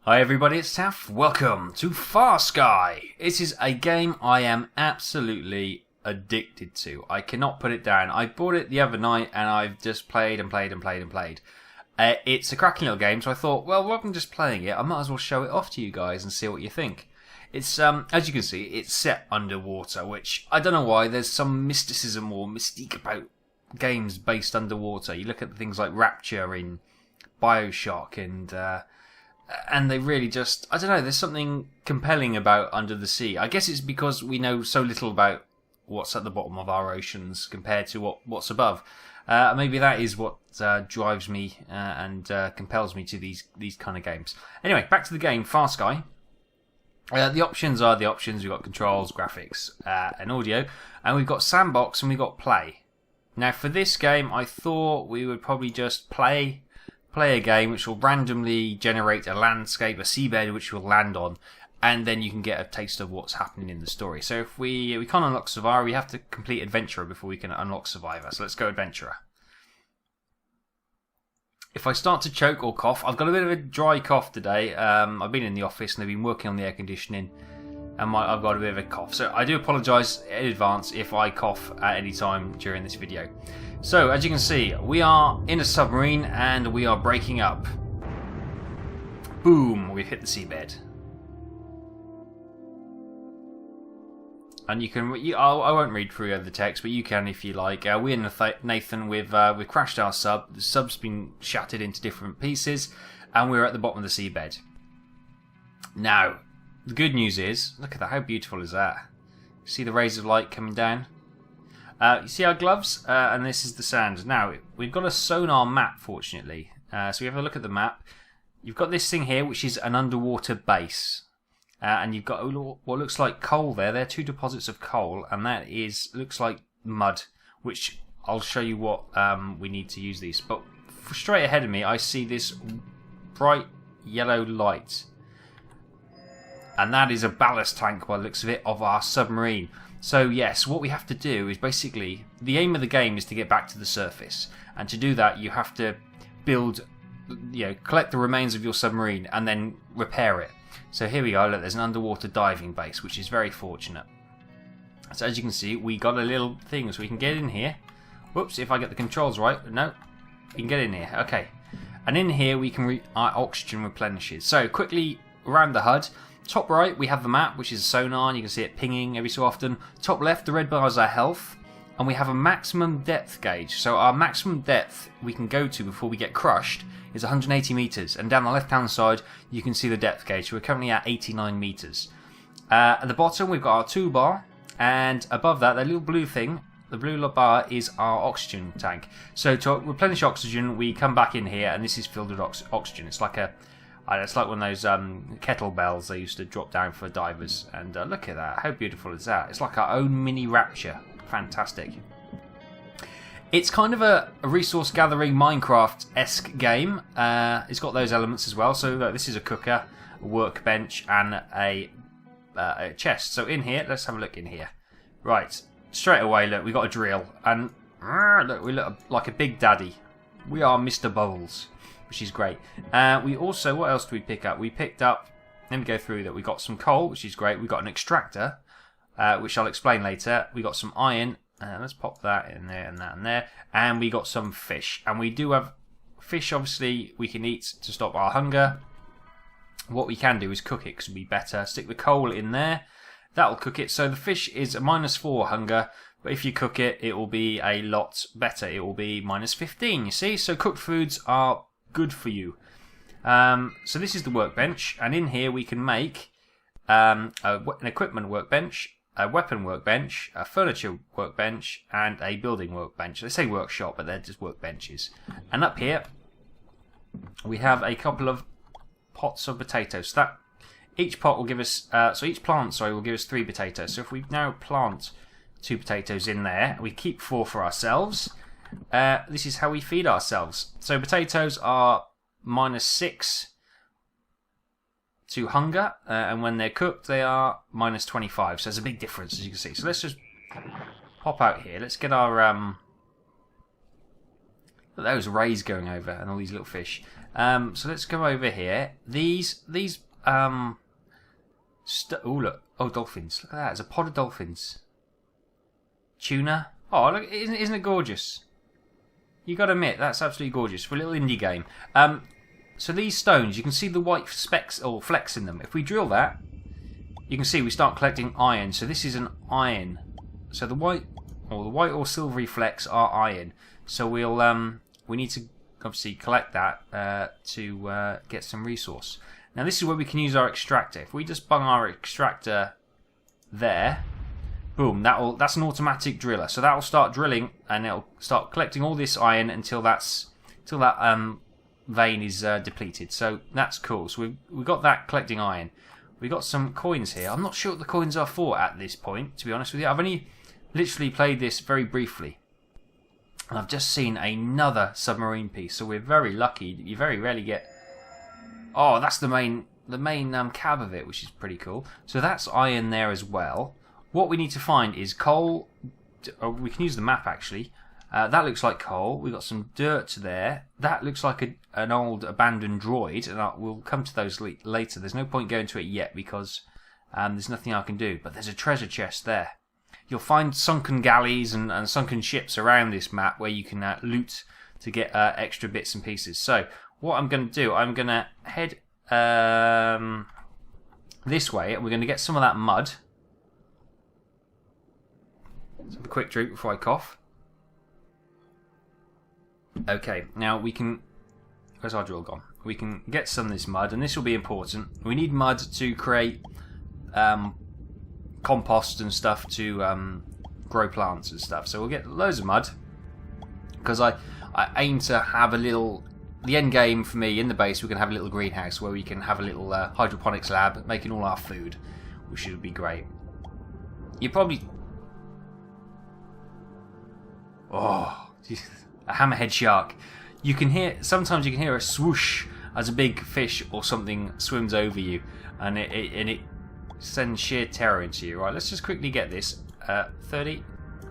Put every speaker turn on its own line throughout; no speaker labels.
Hi everybody, it's Taff. Welcome to FarSky. It is a game I am absolutely addicted to. I cannot put it down. I bought it the other night and I've just played and played and played and played. It's a cracking little game, so I thought, well, rather than just playing it, I might as well show it off to you guys and see what you think. It's, as you can see, it's set underwater, which I don't know why. There's some mysticism or mystique about games based underwater. You look at things like Rapture in BioShock and they really just, I don't know, there's something compelling about Under the Sea. I guess it's because we know so little about what's at the bottom of our oceans compared to what's above. Maybe that is what drives me and compels me to these kind of games. Anyway, back to the game, FarSky. The options are the options. We've got controls, graphics, and audio. And we've got Sandbox and we've got Play. Now, for this game, I thought we would probably just play a game which will randomly generate a landscape, a seabed which we'll land on, and then you can get a taste of what's happening in the story. So if we can't unlock Survivor, we have to complete Adventurer before we can unlock Survivor. So let's go Adventurer. If I start to choke or cough, I've got a bit of a dry cough today. I've been in the office and they've been working on the air conditioning, and I've got a bit of a cough. So I do apologise in advance if I cough at any time during this video. So, as you can see, we are in a submarine and we are breaking up. Boom, we've hit the seabed. And you can, I won't read through the text, but you can if you like. We and Nathan, we've crashed our sub. The sub's been shattered into different pieces, and we're at the bottom of the seabed. Now, the good news is, look at that, how beautiful is that? See the rays of light coming down? You see our gloves? And this is the sand. Now, we've got a sonar map, fortunately. So we have a look at the map. You've got this thing here, which is an underwater base. And you've got what looks like coal there. There are two deposits of coal, and that looks like mud, which I'll show you what we need to use these. But straight ahead of me, I see this bright yellow light. And that is a ballast tank, by the looks of it, of our submarine. So yes, what we have to do is basically, the aim of the game is to get back to the surface. And to do that, you have to collect the remains of your submarine and then repair it. So here we go, look, there's an underwater diving base, which is very fortunate. So as you can see, we got a little thing so we can get in here. Whoops, if I get the controls right. No, we can get in here. Okay. And in here, we can our oxygen replenishes. So quickly around the HUD. Top right, we have the map, which is a sonar, and you can see it pinging every so often. Top left, the red bar is our health, and we have a maximum depth gauge. So our maximum depth we can go to before we get crushed is 180 metres, and down the left-hand side, you can see the depth gauge. So we're currently at 89 metres. At the bottom, we've got our toolbar, and above that, the little blue thing, the blue bar is our oxygen tank. So to replenish oxygen, we come back in here, and this is filled with oxygen. It's like it's like one of those kettlebells they used to drop down for divers. And look at that. How beautiful is that? It's like our own mini Rapture. Fantastic. It's kind of a resource gathering Minecraft-esque game. It's got those elements as well. So this is a cooker, a workbench, and a chest. So in here, let's have a look in here. Right. Straight away, look, we got a drill. And look, we look like a big daddy. We are Mr. Bowles, which is great. We also, what else did we pick up? We picked up, let me go through that. We got some coal, which is great. We got an extractor, which I'll explain later. We got some iron. Let's pop that in there and that in there. And we got some fish. And we do have fish, obviously, we can eat to stop our hunger. What we can do is cook it, because it'll be better. Stick the coal in there. That'll cook it. So the fish is a -4 hunger. But if you cook it, it will be a lot better. It will be -15, you see? So cooked foods are good for you. So this is the workbench, and in here we can make an equipment workbench, a weapon workbench, a furniture workbench, and a building workbench. They say workshop, but they're just workbenches. And up here we have a couple of pots of potatoes. So that each pot will give us each plant will give us 3 potatoes. So if we now plant 2 potatoes in there, we keep 4 for ourselves. This is how we feed ourselves. So potatoes are -6 to hunger, and when they're cooked, they are -25. So there's a big difference, as you can see. So let's just pop out here. Let's get our those rays going over and all these little fish. So let's go over here. These oh look, oh, dolphins. Look at that. There's a pod of dolphins. Tuna. Oh, look, isn't it gorgeous? You got to admit, that's absolutely gorgeous for a little indie game. So these stones, you can see the white specks or flecks in them. If we drill that, you can see we start collecting iron. So this is an iron. So the white or silvery flecks are iron. So we need to obviously collect that to get some resource. Now this is where we can use our extractor. If we just bung our extractor there, boom, that's an automatic driller. So that'll start drilling and it'll start collecting all this iron until that vein is depleted. So that's cool. So we've got that collecting iron. We've got some coins here. I'm not sure what the coins are for at this point, to be honest with you. I've only literally played this very briefly. And I've just seen another submarine piece. So we're very lucky. You very rarely get... Oh, that's the main cab of it, which is pretty cool. So that's iron there as well. What we need to find is coal. We can use the map actually. That looks like coal. We've got some dirt there. That looks like an old abandoned droid, and we'll come to those later. There's no point going to it yet because there's nothing I can do. But there's a treasure chest there. You'll find sunken galleys and sunken ships around this map where you can loot to get extra bits and pieces. So what I'm going to do, I'm going to head this way, and we're going to get some of that mud. Let's have a quick drink before I cough. Okay, now we can... Where's our drill gone? We can get some of this mud, and this will be important. We need mud to create compost and stuff to grow plants and stuff. So we'll get loads of mud, because I aim to have a little... The end game for me, in the base, we can have a little greenhouse where we can have a little hydroponics lab, making all our food, which would be great. You probably... Oh, a hammerhead shark. Sometimes you can hear a swoosh as a big fish or something swims over you, and it sends sheer terror into you. Right, let's just quickly get this 30,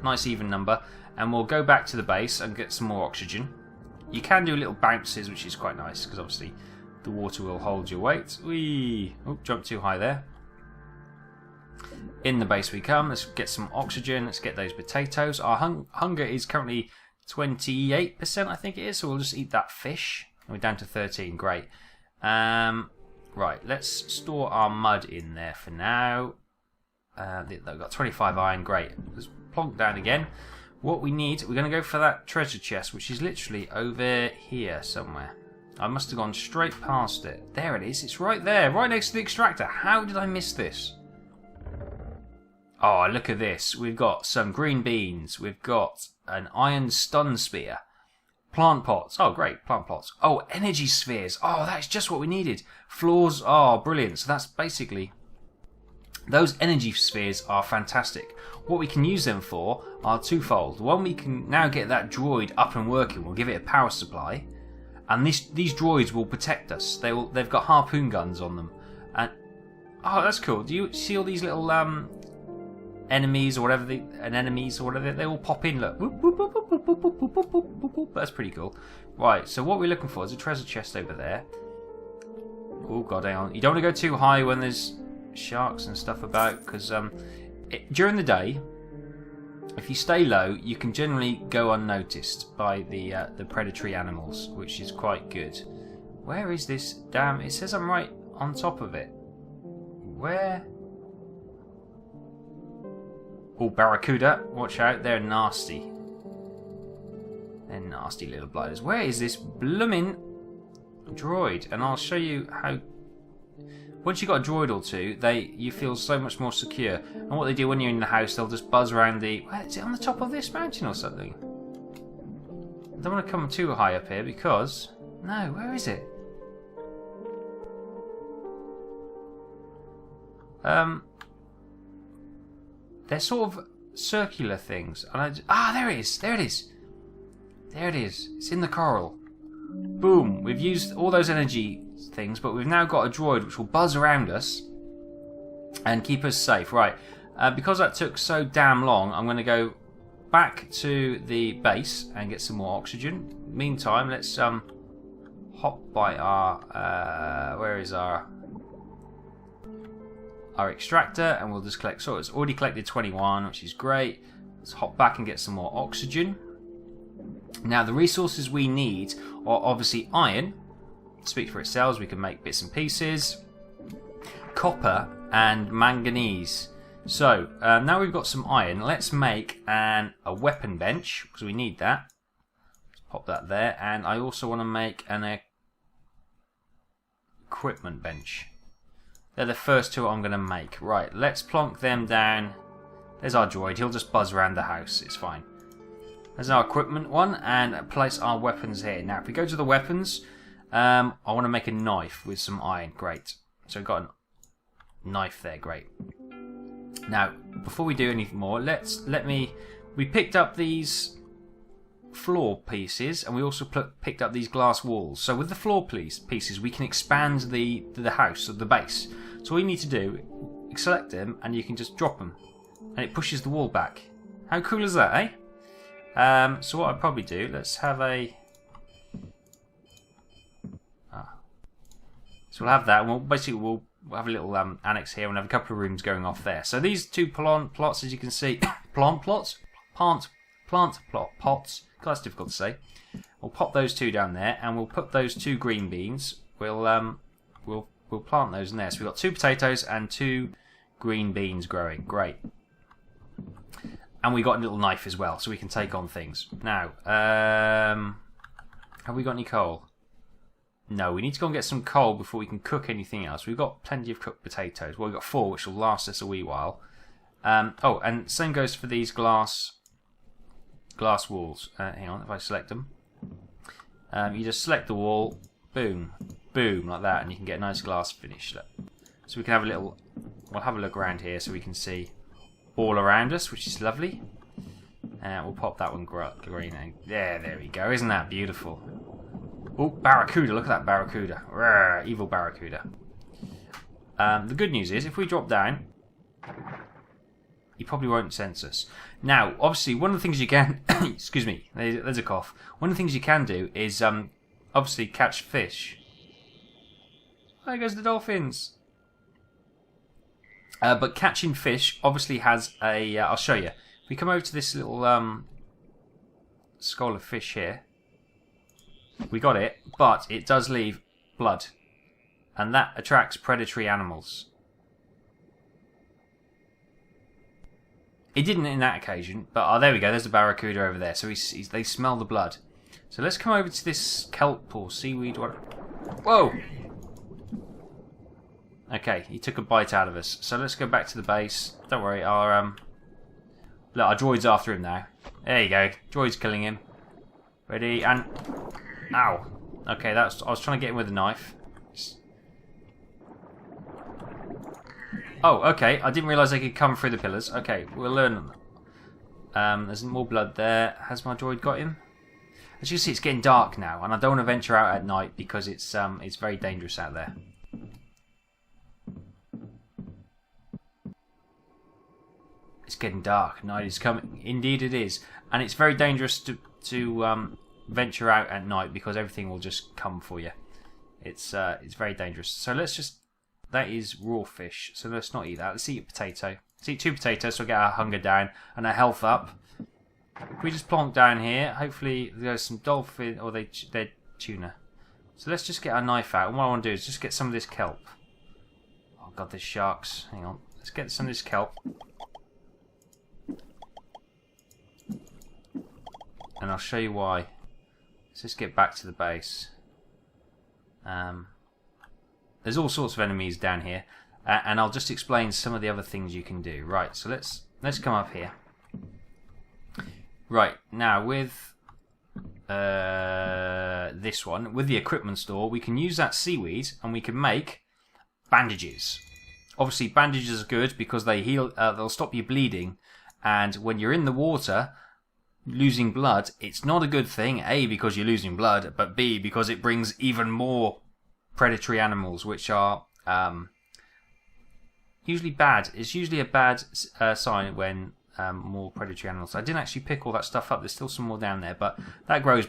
nice even number, and we'll go back to the base and get some more oxygen. You can do little bounces, which is quite nice because obviously the water will hold your weight. Whee! Oh, jumped too high there. In the base we come. Let's get some oxygen. Let's get those potatoes. Our hunger is currently 28%, I think it is. So we'll just eat that fish. We're down to 13. Great. Right. Let's store our mud in there for now. They've got 25 iron. Great. Let's plonk down again. What we need, we're going to go for that treasure chest, which is literally over here somewhere. I must have gone straight past it. There it is. It's right there, right next to the extractor. How did I miss this? Oh, look at this. We've got some green beans. We've got an iron stun spear. Plant pots. Oh, great. Plant pots. Oh, energy spheres. Oh, that's just what we needed. Floors. Oh, brilliant. So that's basically... Those energy spheres are fantastic. What we can use them for are twofold. One, we can now get that droid up and working. We'll give it a power supply. And these droids will protect us. They've got harpoon guns on them. And oh, that's cool. Do you see all these little... enemies or whatever they all pop in. Look, whoop, whoop, whoop, whoop, whoop, whoop, whoop, whoop, whoop, whoop, whoop. That's pretty cool. Right, so what we're looking for is a treasure chest over there. Oh god, hang on. You don't want to go too high when there's sharks and stuff about, because during the day, if you stay low, you can generally go unnoticed by the predatory animals, which is quite good. Where is this? Damn, it says I'm right on top of it. Where? Oh, barracuda, watch out, they're nasty. They're nasty little blighters. Where is this bloomin' droid? And I'll show you how... Once you've got a droid or two, you feel so much more secure. And what they do when you're in the house, they'll just buzz around the... Where, is it on the top of this mountain or something? I don't want to come too high up here because... No, where is it? They're sort of circular things. And there it is. There it is. There it is. It's in the coral. Boom. We've used all those energy things, but we've now got a droid which will buzz around us and keep us safe. Right. Because that took so damn long, I'm going to go back to the base and get some more oxygen. Meantime, let's hop by our where is our extractor, and we'll just collect. So it's already collected 21, which is great. Let's hop back and get some more oxygen. Now the resources we need are obviously iron. Speak for itself. We can make bits and pieces, copper and manganese. So now we've got some iron, let's make a weapon bench, because we need that. Let's pop that there, and I also want to make an equipment bench. They're the first two I'm going to make. Right, let's plonk them down. There's our droid, he'll just buzz around the house, it's fine. There's our equipment one, and place our weapons here. Now if we go to the weapons, I want to make a knife with some iron. Great. So we've got a knife there, great. Now, before we do anything more, we picked up these floor pieces, and we also picked up these glass walls. So with the floor pieces, we can expand the house, or the base. So all you need to do, select them, and you can just drop them, and it pushes the wall back. How cool is that, eh? So what I'd probably do, let's have a... So we'll have that, and we'll have a little annex here, and have a couple of rooms going off there. So these two plant plots, as you can see, plant pots. God, that's difficult to say. We'll pop those two down there, and we'll put those two green beans. We'll plant those in there. So we've got 2 potatoes and 2 green beans growing. Great. And we got a little knife as well, so we can take on things. Now, have we got any coal? No, we need to go and get some coal before we can cook anything else. We've got plenty of cooked potatoes. Well, we've got 4, which will last us a wee while. Oh, and same goes for these glass walls. Hang on, if I select them. You just select the wall, boom, boom, like that, and you can get a nice glass finish. Look. So we can have we'll have a look around here so we can see all around us, which is lovely. We'll pop that one green. And there we go. Isn't that beautiful? Oh, barracuda! Look at that barracuda. Rawr, evil barracuda. The good news is, if we drop down, he probably won't sense us. Now, obviously, one of the things you can... excuse me, there's a cough. One of the things you can do is, obviously, catch fish. There goes the dolphins. But catching fish obviously has a... I'll show you. If we come over to this little skull of fish here, we got it, but it does leave blood, and that attracts predatory animals. It didn't in that occasion, but there we go, there's the barracuda over there, so they smell the blood. So let's come over to this kelp or seaweed. Whoa! Okay, he took a bite out of us, so let's go back to the base. Don't worry, our droid's after him now. There you go, droid's killing him. Ready, and... Ow. Okay, I was trying to get him with a knife. Oh, okay. I didn't realise they could come through the pillars. Okay, we'll learn. There's more blood there. Has my droid got him? As you can see, it's getting dark now, and I don't want to venture out at night because it's very dangerous out there. It's getting dark. Night is coming. Indeed, it is, and it's very dangerous to venture out at night because everything will just come for you. It's very dangerous. So let's just... That is raw fish, so let's not eat that. Let's eat a potato. Let's eat 2 potatoes so we'll get our hunger down and our health up. If we just plonk down here, hopefully there's some dolphin, or they're tuna. So let's just get our knife out, and what I want to do is just get some of this kelp. Oh god, there's sharks. Hang on. Let's get some of this kelp. And I'll show you why. Let's just get back to the base. There's all sorts of enemies down here, and I'll just explain some of the other things you can do. Right, so let's come up here. Right, now with this one, with the equipment store, we can use that seaweed and we can make bandages. Obviously, bandages are good because they heal. They'll stop you bleeding, and when you're in the water, losing blood, it's not a good thing. A, because you're losing blood, but B, because it brings even more predatory animals, which are usually bad. It's usually a bad sign when more predatory animals. I didn't actually pick all that stuff up. There's still some more down there, but that grows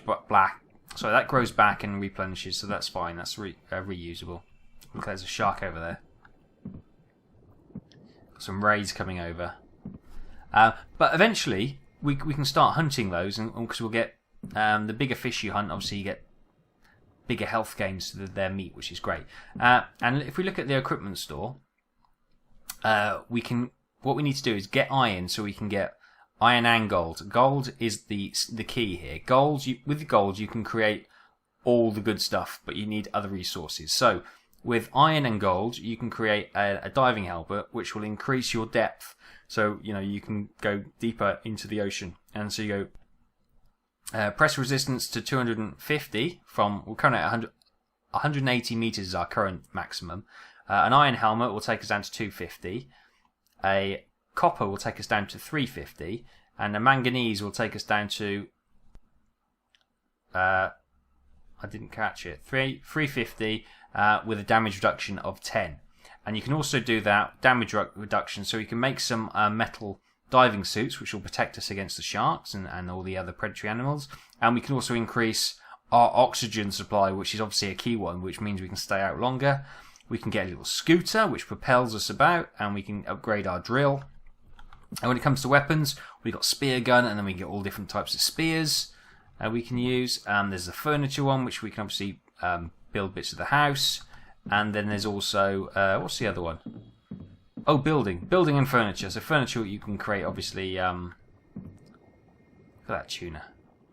So that grows back and replenishes, so that's fine. That's reusable. Look, there's a shark over there. Some rays coming over. But eventually, we can start hunting those, and because we'll get the bigger fish you hunt, obviously you get bigger health gains to their meat, which is great. And if we look at the equipment store, what we need to do is get iron, so we can get iron and gold. Gold is the key here. With gold you can create all the good stuff, but you need other resources. So with iron and gold, you can create a diving helmet, which will increase your depth. So you can go deeper into the ocean, and so you go press resistance to 250 we're currently at 180 meters is our current maximum. An iron helmet will take us down to 250. A copper will take us down to 350, and a manganese will take us down to I didn't catch it. 350 with a damage reduction of 10. And you can also do that damage reduction, so you can make some metal diving suits, which will protect us against the sharks and all the other predatory animals. And we can also increase our oxygen supply, which is obviously a key one, which means we can stay out longer. We can get a little scooter, which propels us about, and we can upgrade our drill. And when it comes to weapons, we've got spear gun, and then we get all different types of spears we can use. There's the furniture one, which we can obviously build bits of the house. And then there's also, what's the other one? Oh, building and furniture. So furniture you can create, obviously, look at that tuna.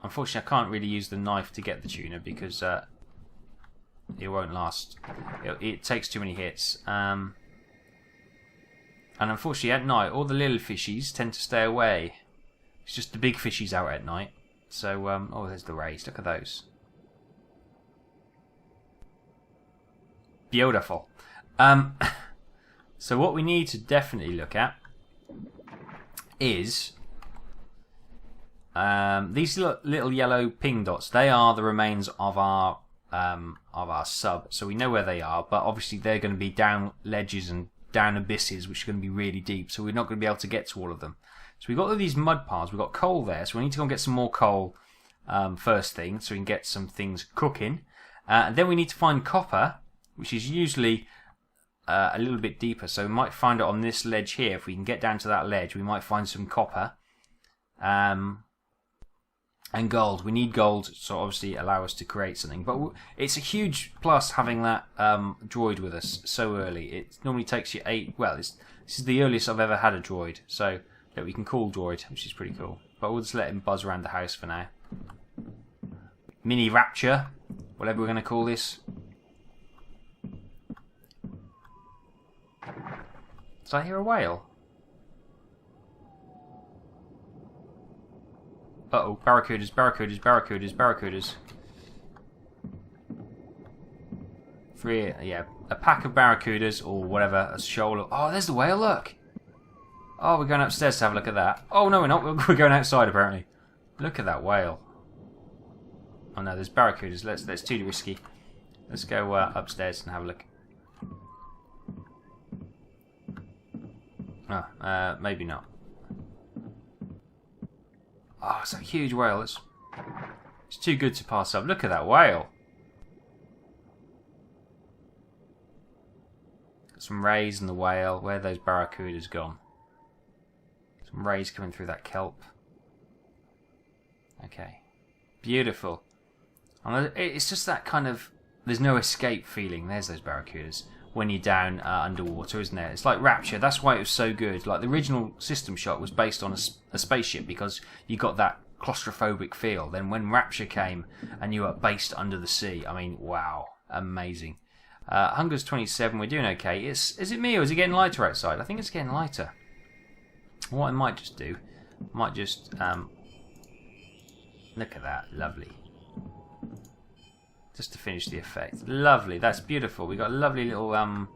Unfortunately, I can't really use the knife to get the tuna because it won't last. It takes too many hits. And unfortunately, at night, all the little fishies tend to stay away. It's just the big fishies out at night. So, oh, there's the rays. Look at those. Beautiful. So what we need to definitely look at is these little yellow ping dots. They are the remains of our sub, so we know where they are. But obviously they're going to be down ledges and down abysses, which are going to be really deep. So we're not going to be able to get to all of them. So we've got all these mud piles. We've got coal there, so we need to go and get some more coal first thing, so we can get some things cooking. And then we need to find copper, which is usually a little bit deeper. So we might find it on this ledge here. If we can get down to that ledge, we might find some copper. And gold. We need gold to obviously allow us to create something. But it's a huge plus having that droid with us so early. It normally takes you 8... Well, this is the earliest I've ever had a droid. So that we can call droid, which is pretty cool. But we'll just let him buzz around the house for now. Mini Rapture, whatever we're going to call this. Did I hear a whale? Uh-oh, barracudas, barracudas, barracudas, barracudas. A pack of barracudas or whatever, a shoal of... Oh, there's the whale, look! Oh, we're going upstairs to have a look at that. Oh, no, we're not. We're going outside, apparently. Look at that whale. Oh, no, there's barracudas. That's too risky. Let's go upstairs and have a look. Oh, maybe not. Oh, it's a huge whale. It's too good to pass up. Look at that whale. Got some rays in the whale. Where are those barracudas gone? Some rays coming through that kelp. Okay. Beautiful. And it's just that kind of... There's no escape feeling. There's those barracudas. When you're down underwater, isn't it? It's like Rapture. That's why it was so good. Like the original System Shock was based on a spaceship because you got that claustrophobic feel. Then when Rapture came and you were based under the sea, I mean, wow, amazing. Hunger's 27. We're doing okay. Is it me or is it getting lighter outside? I think it's getting lighter. What I might just do, look at that, lovely. Just to finish the effect, lovely. That's beautiful. We got a lovely little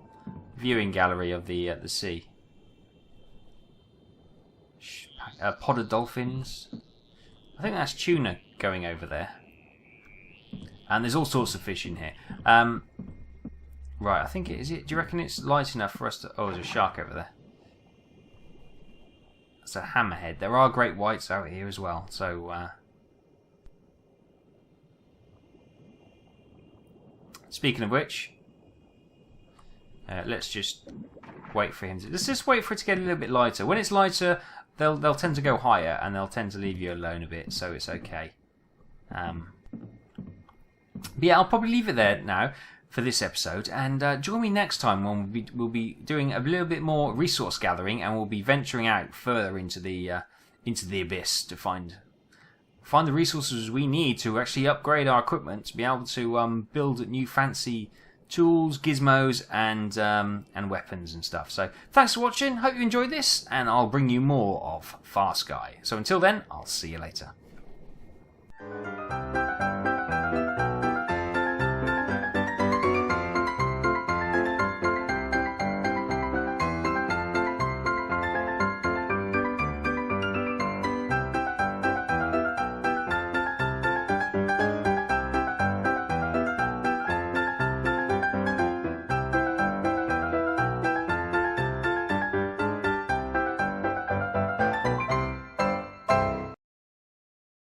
viewing gallery of the sea. Pod of dolphins. I think that's tuna going over there. And there's all sorts of fish in here. Right, I think do you reckon it's light enough for us to... Oh, there's a shark over there. It's a hammerhead. There are great whites out here as well, so... speaking of which, let's just wait for him to... Let's just wait for it to get a little bit lighter. When it's lighter, they'll tend to go higher, and they'll tend to leave you alone a bit, so it's okay. But yeah, I'll probably leave it there now for this episode, and join me next time when we'll be doing a little bit more resource gathering, and we'll be venturing out further into the abyss to find the resources we need to actually upgrade our equipment to be able to build new fancy tools, gizmos, and weapons and stuff. So thanks for watching. Hope you enjoyed this, and I'll bring you more of FarSky. So until then, I'll see you later.